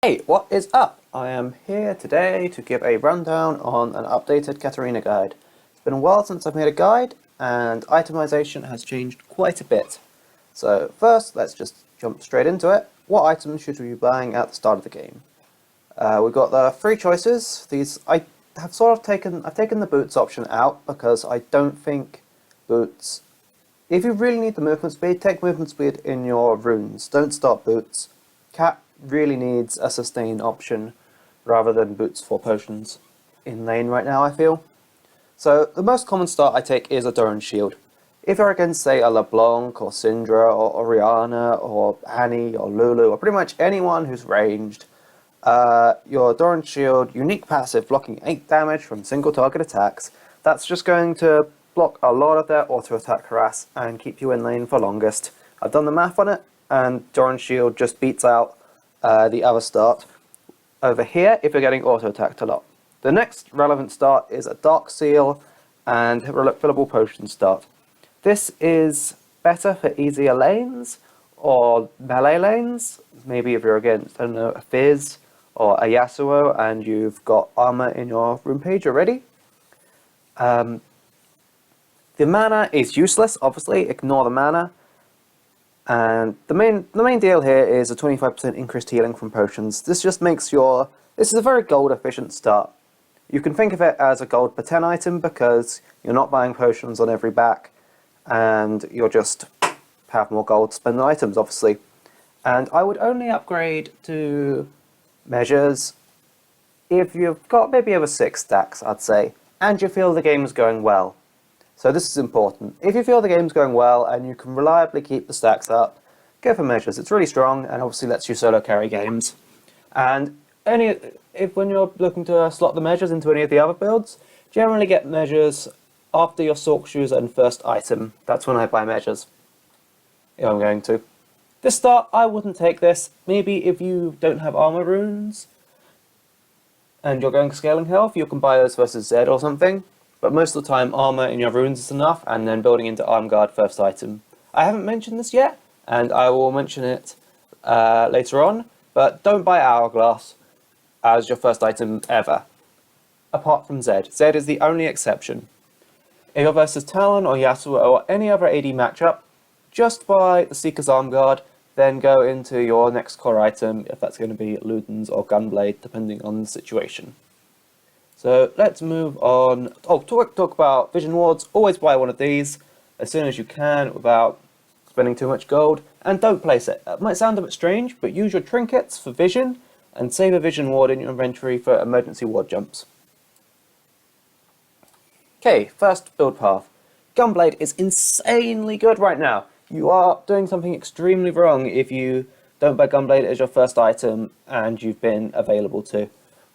Hey, what is up? I am here today to give a rundown on an updated Katarina guide. It's been a while since I've made a guide, and itemization has changed quite a bit. So first, let's just jump straight into it. What items should we be buying at the start of the game? We've got the three choices. I've taken the boots option out because I don't think boots. If you really need the movement speed, take movement speed in your runes. Don't start boots. Cat really needs a sustain option rather than boots for potions in lane right now, I feel. So the most common start I take is a Doran Shield. If you're against, say, a LeBlanc or Syndra or Orianna or Annie or Lulu or pretty much anyone who's ranged, your Doran Shield, unique passive blocking 8 damage from single target attacks, that's just going to block a lot of their auto attack harass and keep you in lane for longest. I've done the math on it, and Doran Shield just beats out the other start over here if you're getting auto attacked a lot. The next relevant start is a Dark Seal and Fillable Potion start. This is better for easier lanes or melee lanes. Maybe if you're against, I don't know, a Fizz or a Yasuo and you've got armor in your rune page already. The mana is useless, obviously, ignore the mana. And the main deal here is a 25% increased healing from potions. This just makes this is a very gold efficient start. You can think of it as a gold per 10 item because you're not buying potions on every back and you'll just have more gold to spend on items, obviously. And I would only upgrade to measures if you've got maybe over 6 stacks, I'd say, and you feel the game is going well. So this is important. If you feel the game's going well and you can reliably keep the stacks up, go for measures. It's really strong and obviously lets you solo carry games. And when you're looking to slot the measures into any of the other builds, generally get measures after your Sork Shoes and first item. That's when I buy measures, if I'm going to. This start, I wouldn't take this. Maybe if you don't have armor runes and you're going scaling health, you can buy those versus Zed or something. But most of the time, armor in your runes is enough, and then building into Arm Guard first item. I haven't mentioned this yet, and I will mention it later on, but don't buy Hourglass as your first item ever, apart from Zed. Zed is the only exception. If you're versus Talon or Yasuo or any other AD matchup, just buy the Seeker's Arm Guard, then go into your next core item, if that's going to be Ludens or Gunblade, depending on the situation. So let's move on. Oh, talk about Vision Wards. Always buy one of these as soon as you can without spending too much gold. And don't place it. That might sound a bit strange, but use your trinkets for vision and save a Vision Ward in your inventory for emergency ward jumps. Okay, first build path. Gunblade is insanely good right now. You are doing something extremely wrong if you don't buy Gunblade as your first item and you've been available to.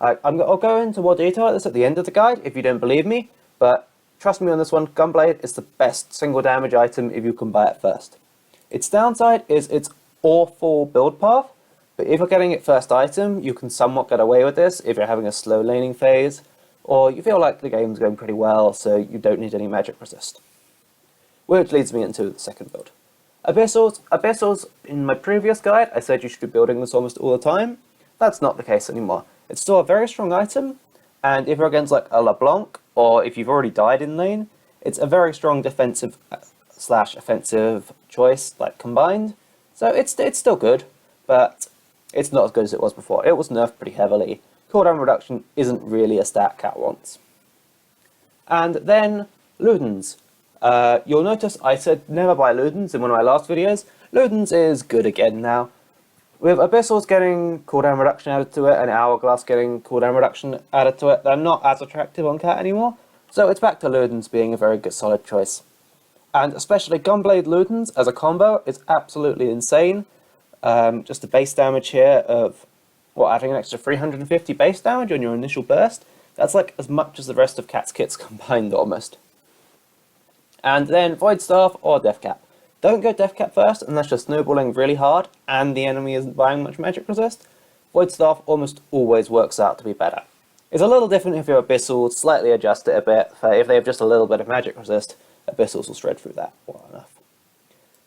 I'll go into more detail at this at the end of the guide if you don't believe me, but trust me on this one, Gunblade is the best single damage item if you can buy it first. Its downside is its awful build path, but if you're getting it first item, you can somewhat get away with this if you're having a slow laning phase, or you feel like the game's going pretty well, so you don't need any magic resist. Which leads me into the second build. Abyssals, in my previous guide, I said you should be building this almost all the time. That's not the case anymore. It's still a very strong item, and if you're against like a LeBlanc, or if you've already died in lane, it's a very strong defensive / offensive choice, like combined. So it's still good, but it's not as good as it was before. It was nerfed pretty heavily. Cooldown reduction isn't really a stat Cat wants. And then Ludens. You'll notice I said never buy Ludens in one of my last videos. Ludens is good again now. With Abyssals getting cooldown reduction added to it and Hourglass getting cooldown reduction added to it, they're not as attractive on Cat anymore, so it's back to Ludens being a very good solid choice. And especially Gunblade Ludens as a combo is absolutely insane. Just the base damage here of, adding an extra 350 base damage on your initial burst, that's like as much as the rest of Cat's kits combined almost. And then Void Staff or Deathcap. Don't go Deathcap first unless you're snowballing really hard and the enemy isn't buying much magic resist. Void Staff almost always works out to be better. It's a little different if you're Abyssal, slightly adjust it a bit. If they have just a little bit of magic resist, Abyssals will shred through that well enough.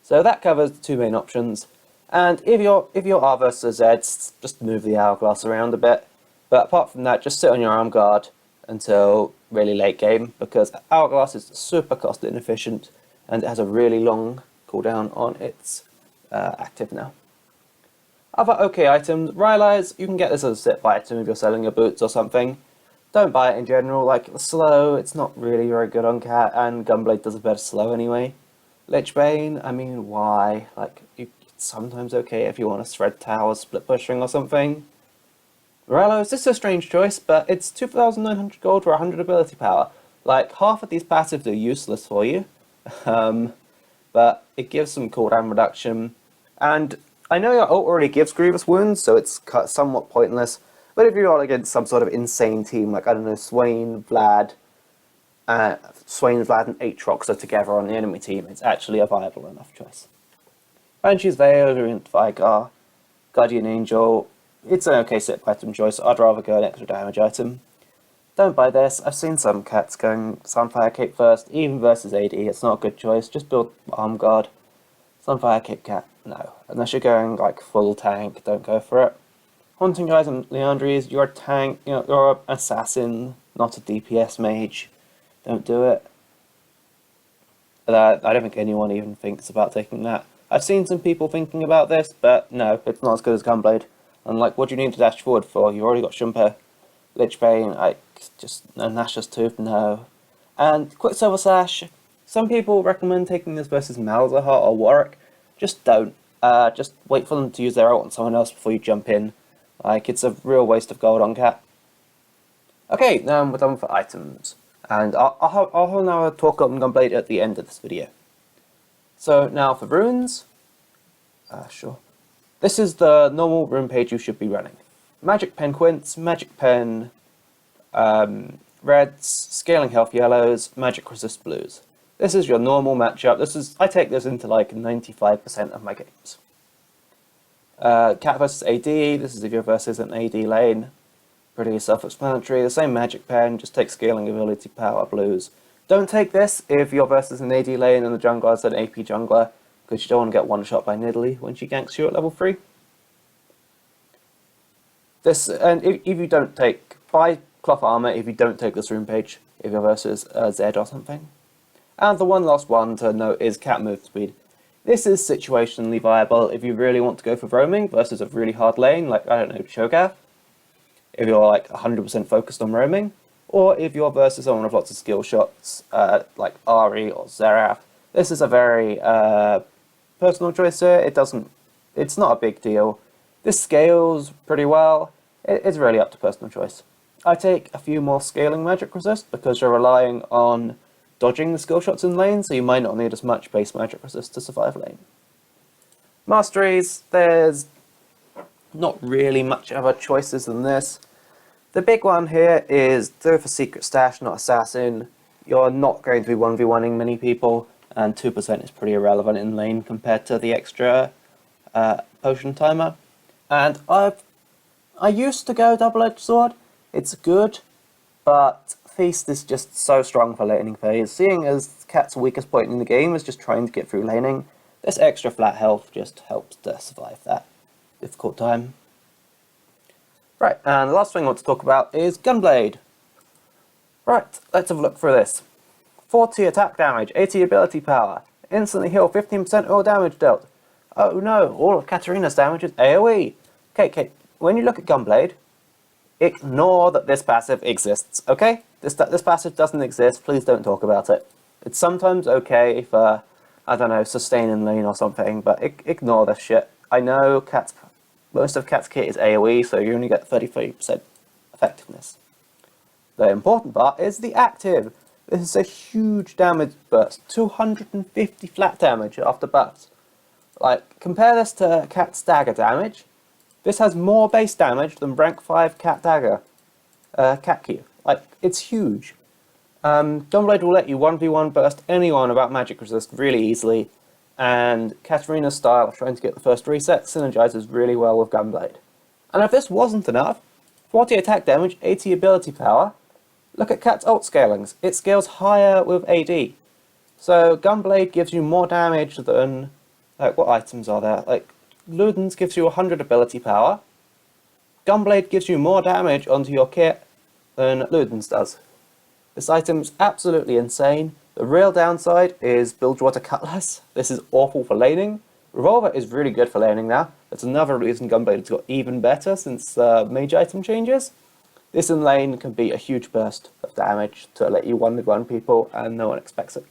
So that covers the two main options. And if you're R versus Z, just move the hourglass around a bit. But apart from that, just sit on your arm guard until really late game, because hourglass is super cost inefficient and it has a really long cooldown on its active now. Other OK items, realize you can get this as a sip item if you're selling your boots or something. Don't buy it in general, like slow, it's not really very good on Cat, and Gunblade does a better slow anyway. Lichbane, I mean, why? Like, it's sometimes okay if you want to thread towers, split pushing or something. Morello's, this is a strange choice, but it's 2,900 gold for 100 ability power. Like, half of these passives are useless for you, but it gives some cooldown reduction. And I know your ult already gives grievous wounds, so it's somewhat pointless. But if you're against some sort of insane team, like, I don't know, Swain, Vlad, and Aatrox are together on the enemy team, it's actually a viable enough choice. Banshee's Veil, Orient Vigar, Guardian Angel, it's an okay sip item choice. I'd rather go an extra damage item. Don't buy this. I've seen some cats going Sunfire Cape first, even versus AD. It's not a good choice. Just build Arm Guard. Sunfire Cape cat, no. Unless you're going like full tank, don't go for it. Haunting Guys and Leandries, you're a tank, you're an assassin, not a DPS mage. Don't do it. I don't think anyone even thinks about taking that. I've seen some people thinking about this, but no, it's not as good as Gunblade. And like, what do you need to dash forward for? You've already got Shumper, Lichbane, like, just Nash's Tooth, no. And Quicksilver Slash, some people recommend taking this versus Malzahar or Warwick. Just don't. Just wait for them to use their ult on someone else before you jump in. Like, it's a real waste of gold on Cat. Okay, now we're done for items. And I'll now talk on Gunblade at the end of this video. So now for runes. Sure. This is the normal rune page you should be running. Magic Pen Quints, Magic Pen Reds, Scaling Health Yellows, Magic Resist Blues. This is your normal matchup. I take this into like 95% of my games. Cat versus AD, this is if you're versus an AD lane. Pretty self-explanatory. The same Magic Pen, just take Scaling Ability Power Blues. Don't take this if you're versus an AD lane and the jungler is an AP jungler, because you don't want to get one shot by Nidalee when she ganks you at level 3. This, and if you don't take, buy Cloth Armor if you don't take this rune page, if you're versus Zed or something. And the one last one to note is Cat Move Speed. This is situationally viable if you really want to go for roaming versus a really hard lane, like, I don't know, Cho'Gath. If you're like 100% focused on roaming, or if you're versus someone with lots of skill shots, like Ahri or Xerath. This is a very personal choice here. It's not a big deal. This scales pretty well. It's really up to personal choice. I take a few more scaling magic resist because you're relying on dodging the skill shots in lane, so you might not need as much base magic resist to survive lane. Masteries, there's not really much other choices than this. The big one here is do for Secret Stash, not Assassin. You're not going to be 1v1ing many people, and 2% is pretty irrelevant in lane compared to the extra potion timer. And I used to go Double-Edged Sword. It's good, but Feast is just so strong for laning phase. Seeing as Cat's weakest point in the game is just trying to get through laning, this extra flat health just helps to survive that difficult time. Right, and the last thing I want to talk about is Gunblade. Right, let's have a look through this. 40 attack damage, 80 ability power, instantly heal 15% all damage dealt. Oh no, all of Katarina's damage is AoE. Okay, when you look at Gunblade, ignore that this passive exists, okay? This passive doesn't exist, please don't talk about it. It's sometimes okay for, I don't know, sustain in lane or something, but ignore this shit. I know most of Cat's kit is AoE, so you only get 33% effectiveness. The important part is the active. This is a huge damage burst, 250 flat damage after buffs. Like, compare this to Cat's dagger damage. This has more base damage than rank 5 Cat dagger, Cat Q. Like, it's huge. Gunblade will let you 1v1 burst anyone about magic resist really easily, and Katarina's style of trying to get the first reset synergizes really well with Gunblade. And if this wasn't enough, 40 attack damage, 80 ability power, look at Cat's ult scalings. It scales higher with AD. So Gunblade gives you more damage than, like, what items are there? Like, Ludens gives you 100 ability power. Gunblade gives you more damage onto your kit than Ludens does. This item is absolutely insane. The real downside is Bilgewater Cutlass. This is awful for laning. Revolver is really good for laning now. That's another reason Gunblade has got even better since mage item changes. This in lane can be a huge burst of damage to let you 1v1 people and no one expects it.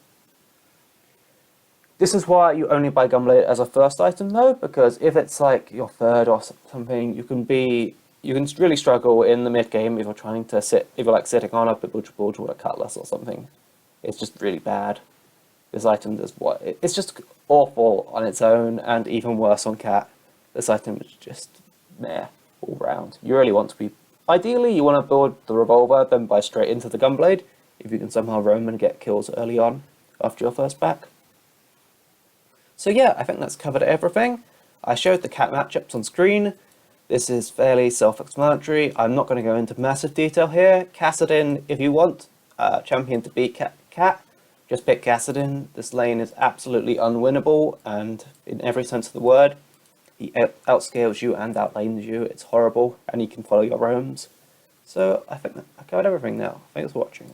This is why you only buy Gunblade as a first item though, because if it's like your third or something, you can really struggle in the mid game if you're like sitting on a Bilgewater Cutlass or something. It's just really bad. This item does what? It's just awful on its own, and even worse on Cat. This item is just meh all round. You really want to be. Ideally, you want to build the Revolver, then buy straight into the Gunblade, if you can somehow roam and get kills early on after your first pack. So yeah, I think that's covered everything. I showed the Cat matchups on screen. This is fairly self-explanatory. I'm not going to go into massive detail here. Kassadin, if you want champion to beat Cat, just pick Kassadin. This lane is absolutely unwinnable, and in every sense of the word, he outscales you and outlanes you. It's horrible, and he can follow your roams. So I think that I covered everything now. Thanks for watching.